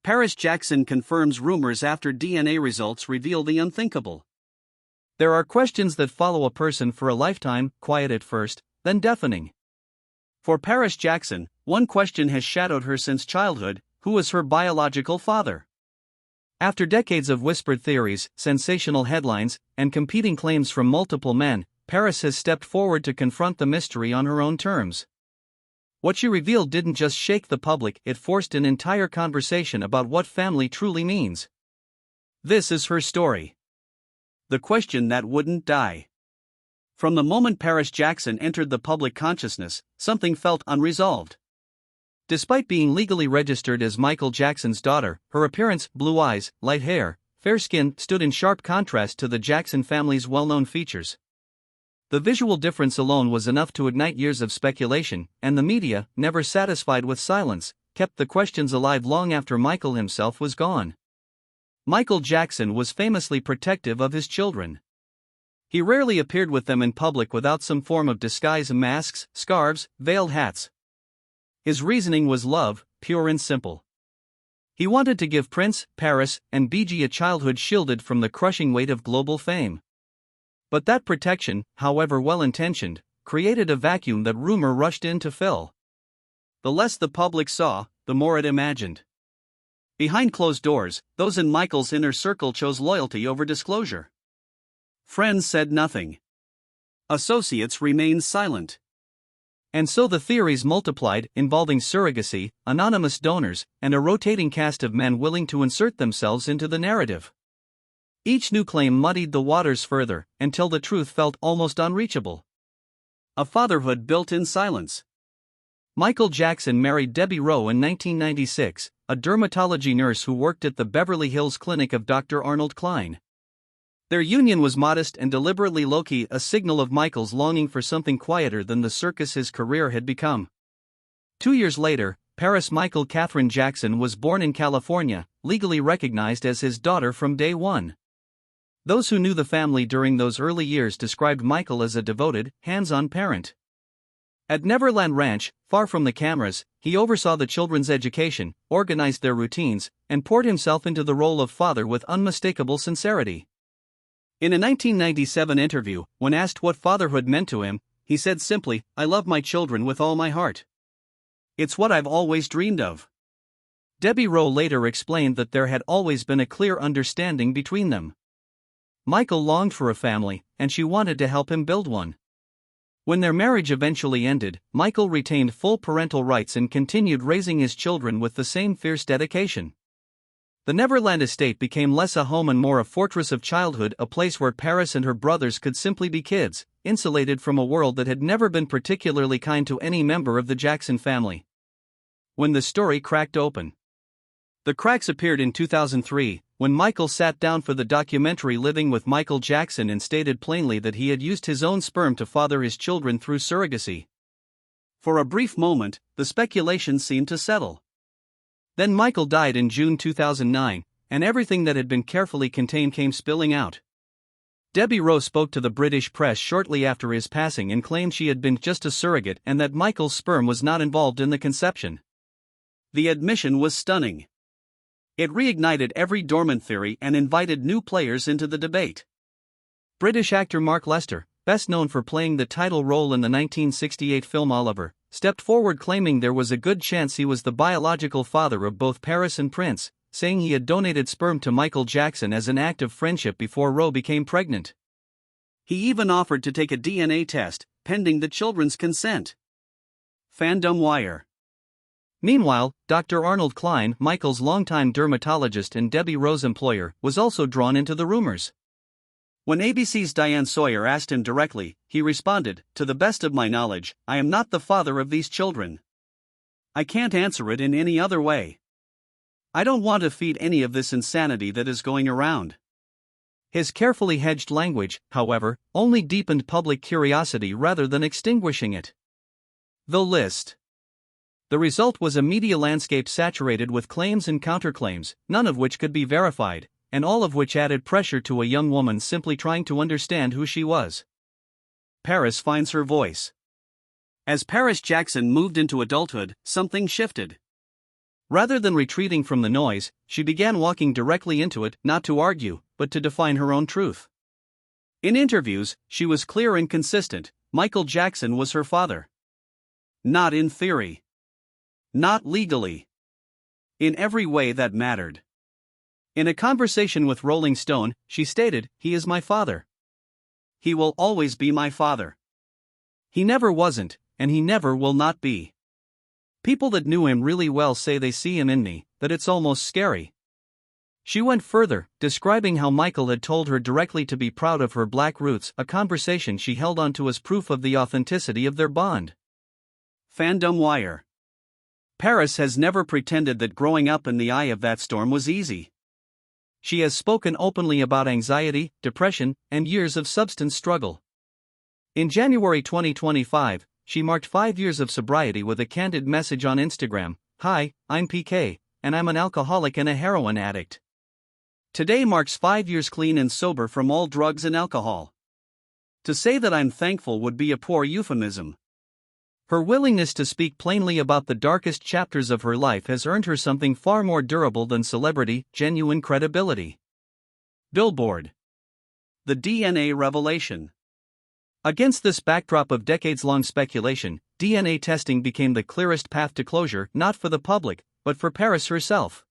Paris Jackson confirms rumors after DNA results reveal the unthinkable. There are questions that follow a person for a lifetime, quiet at first, then deafening. For Paris Jackson, one question has shadowed her since childhood: who was her biological father? After decades of whispered theories, sensational headlines, and competing claims from multiple men, Paris has stepped forward to confront the mystery on her own terms. What she revealed didn't just shake the public, it forced an entire conversation about what family truly means. This is her story. The question that wouldn't die. From the moment Paris Jackson entered the public consciousness, something felt unresolved. Despite being legally registered as Michael Jackson's daughter, her appearance, blue eyes, light hair, fair skin, stood in sharp contrast to the Jackson family's well-known features. The visual difference alone was enough to ignite years of speculation, and the media, never satisfied with silence, kept the questions alive long after Michael himself was gone. Michael Jackson was famously protective of his children. He rarely appeared with them in public without some form of disguise: masks, scarves, veiled hats. His reasoning was love, pure and simple. He wanted to give Prince, Paris, and BG a childhood shielded from the crushing weight of global fame. But that protection, however well-intentioned, created a vacuum that rumor rushed in to fill. The less the public saw, the more it imagined. Behind closed doors, those in Michael's inner circle chose loyalty over disclosure. Friends said nothing. Associates remained silent. And so the theories multiplied, involving surrogacy, anonymous donors, and a rotating cast of men willing to insert themselves into the narrative. Each new claim muddied the waters further, until the truth felt almost unreachable. A fatherhood built in silence. Michael Jackson married Debbie Rowe in 1996, a dermatology nurse who worked at the Beverly Hills clinic of Dr. Arnold Klein. Their union was modest and deliberately low-key, a signal of Michael's longing for something quieter than the circus his career had become. 2 years later, Paris Michael Catherine Jackson was born in California, legally recognized as his daughter from day one. Those who knew the family during those early years described Michael as a devoted, hands-on parent. At Neverland Ranch, far from the cameras, he oversaw the children's education, organized their routines, and poured himself into the role of father with unmistakable sincerity. In a 1997 interview, when asked what fatherhood meant to him, he said simply, "I love my children with all my heart. It's what I've always dreamed of." Debbie Rowe later explained that there had always been a clear understanding between them. Michael longed for a family, and she wanted to help him build one. When their marriage eventually ended, Michael retained full parental rights and continued raising his children with the same fierce dedication. The Neverland estate became less a home and more a fortress of childhood, a place where Paris and her brothers could simply be kids, insulated from a world that had never been particularly kind to any member of the Jackson family. When the story cracked open. The cracks appeared in 2003, when Michael sat down for the documentary Living with Michael Jackson and stated plainly that he had used his own sperm to father his children through surrogacy. For a brief moment, the speculation seemed to settle. Then Michael died in June 2009, and everything that had been carefully contained came spilling out. Debbie Rowe spoke to the British press shortly after his passing and claimed she had been just a surrogate and that Michael's sperm was not involved in the conception. The admission was stunning. It reignited every dormant theory and invited new players into the debate. British actor Mark Lester, best known for playing the title role in the 1968 film Oliver, stepped forward claiming there was a good chance he was the biological father of both Paris and Prince, saying he had donated sperm to Michael Jackson as an act of friendship before Rowe became pregnant. He even offered to take a DNA test, pending the children's consent. Fandom Wire. Meanwhile, Dr. Arnold Klein, Michael's longtime dermatologist and Debbie Rowe's employer, was also drawn into the rumors. When ABC's Diane Sawyer asked him directly, he responded, "To the best of my knowledge, I am not the father of these children. I can't answer it in any other way. I don't want to feed any of this insanity that is going around." His carefully hedged language, however, only deepened public curiosity rather than extinguishing it. The list. The result was a media landscape saturated with claims and counterclaims, none of which could be verified, and all of which added pressure to a young woman simply trying to understand who she was. Paris finds her voice. As Paris Jackson moved into adulthood, something shifted. Rather than retreating from the noise, she began walking directly into it, not to argue, but to define her own truth. In interviews, she was clear and consistent: Michael Jackson was her father. Not in theory. Not legally. In every way that mattered. In a conversation with Rolling Stone, she stated, "He is my father. He will always be my father. He never wasn't, and he never will not be. People that knew him really well say they see him in me, that it's almost scary." She went further, describing how Michael had told her directly to be proud of her black roots, a conversation she held onto as proof of the authenticity of their bond. Fandom Wire. Paris has never pretended that growing up in the eye of that storm was easy. She has spoken openly about anxiety, depression, and years of substance struggle. In January 2025, she marked 5 years of sobriety with a candid message on Instagram: "Hi, I'm PK, and I'm an alcoholic and a heroin addict. Today marks 5 years clean and sober from all drugs and alcohol. To say that I'm thankful would be a poor euphemism." Her willingness to speak plainly about the darkest chapters of her life has earned her something far more durable than celebrity: genuine credibility. Billboard. The DNA revelation. Against this backdrop of decades-long speculation, DNA testing became the clearest path to closure, not for the public, but for Paris herself.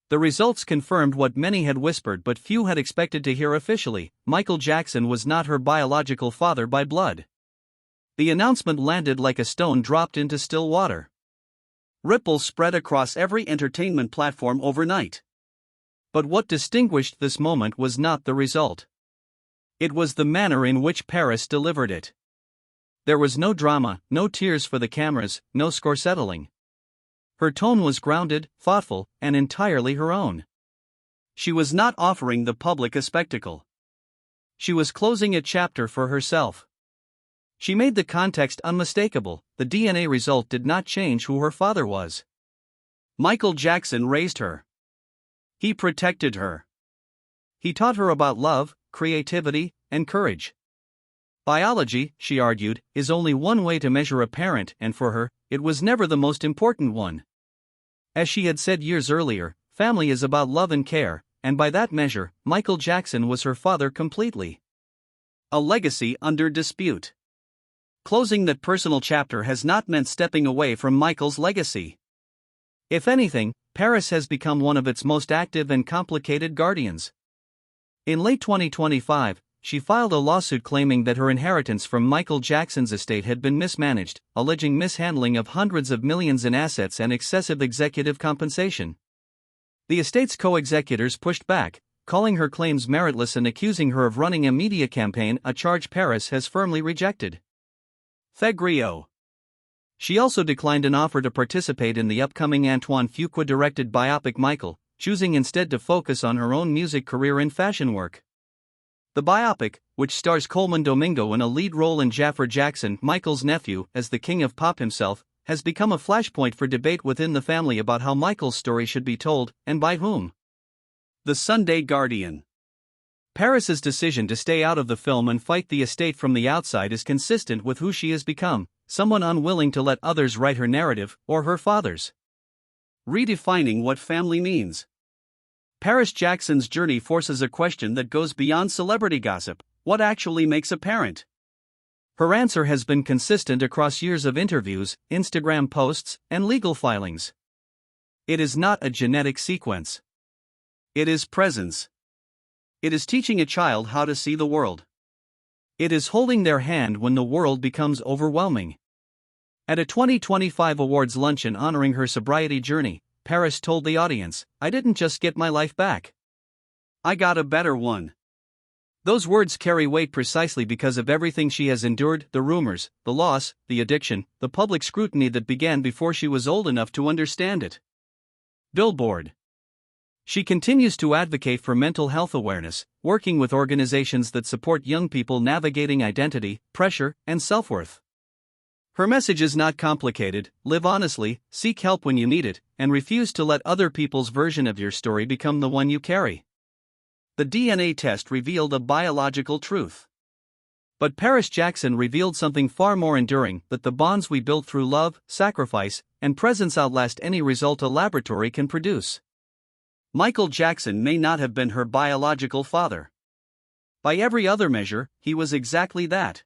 The results confirmed what many had whispered but few had expected to hear officially: Michael Jackson was not her biological father by blood. The announcement landed like a stone dropped into still water. Ripples spread across every entertainment platform overnight. But what distinguished this moment was not the result. It was the manner in which Paris delivered it. There was no drama, no tears for the cameras, no score settling. Her tone was grounded, thoughtful, and entirely her own. She was not offering the public a spectacle. She was closing a chapter for herself. She made the context unmistakable: the DNA result did not change who her father was. Michael Jackson raised her. He protected her. He taught her about love, creativity, and courage. Biology, she argued, is only one way to measure a parent, and for her, it was never the most important one. As she had said years earlier, family is about love and care, and by that measure, Michael Jackson was her father completely. A legacy under dispute. Closing that personal chapter has not meant stepping away from Michael's legacy. If anything, Paris has become one of its most active and complicated guardians. In late 2025, she filed a lawsuit claiming that her inheritance from Michael Jackson's estate had been mismanaged, alleging mishandling of hundreds of millions in assets and excessive executive compensation. The estate's co-executors pushed back, calling her claims meritless and accusing her of running a media campaign, a charge Paris has firmly rejected. Thegrio. She also declined an offer to participate in the upcoming Antoine Fuqua-directed biopic Michael, choosing instead to focus on her own music career and fashion work. The biopic, which stars Coleman Domingo in a lead role and Jafar Jackson, Michael's nephew, as the king of pop himself, has become a flashpoint for debate within the family about how Michael's story should be told, and by whom. The Sunday Guardian. Paris's decision to stay out of the film and fight the estate from the outside is consistent with who she has become: someone unwilling to let others write her narrative, or her father's. Redefining what family means. Paris Jackson's journey forces a question that goes beyond celebrity gossip: what actually makes a parent? Her answer has been consistent across years of interviews, Instagram posts, and legal filings. It is not a genetic sequence. It is presence. It is teaching a child how to see the world. It is holding their hand when the world becomes overwhelming. At a 2025 awards luncheon honoring her sobriety journey, Paris told the audience, "I didn't just get my life back. I got a better one." Those words carry weight precisely because of everything she has endured: the rumors, the loss, the addiction, the public scrutiny that began before she was old enough to understand it. Billboard. She continues to advocate for mental health awareness, working with organizations that support young people navigating identity, pressure, and self-worth. Her message is not complicated: live honestly, seek help when you need it, and refuse to let other people's version of your story become the one you carry. The DNA test revealed a biological truth. But Paris Jackson revealed something far more enduring: that the bonds we built through love, sacrifice, and presence outlast any result a laboratory can produce. Michael Jackson may not have been her biological father. By every other measure, he was exactly that.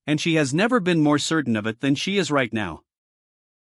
And she has never been more certain of it than she is right now.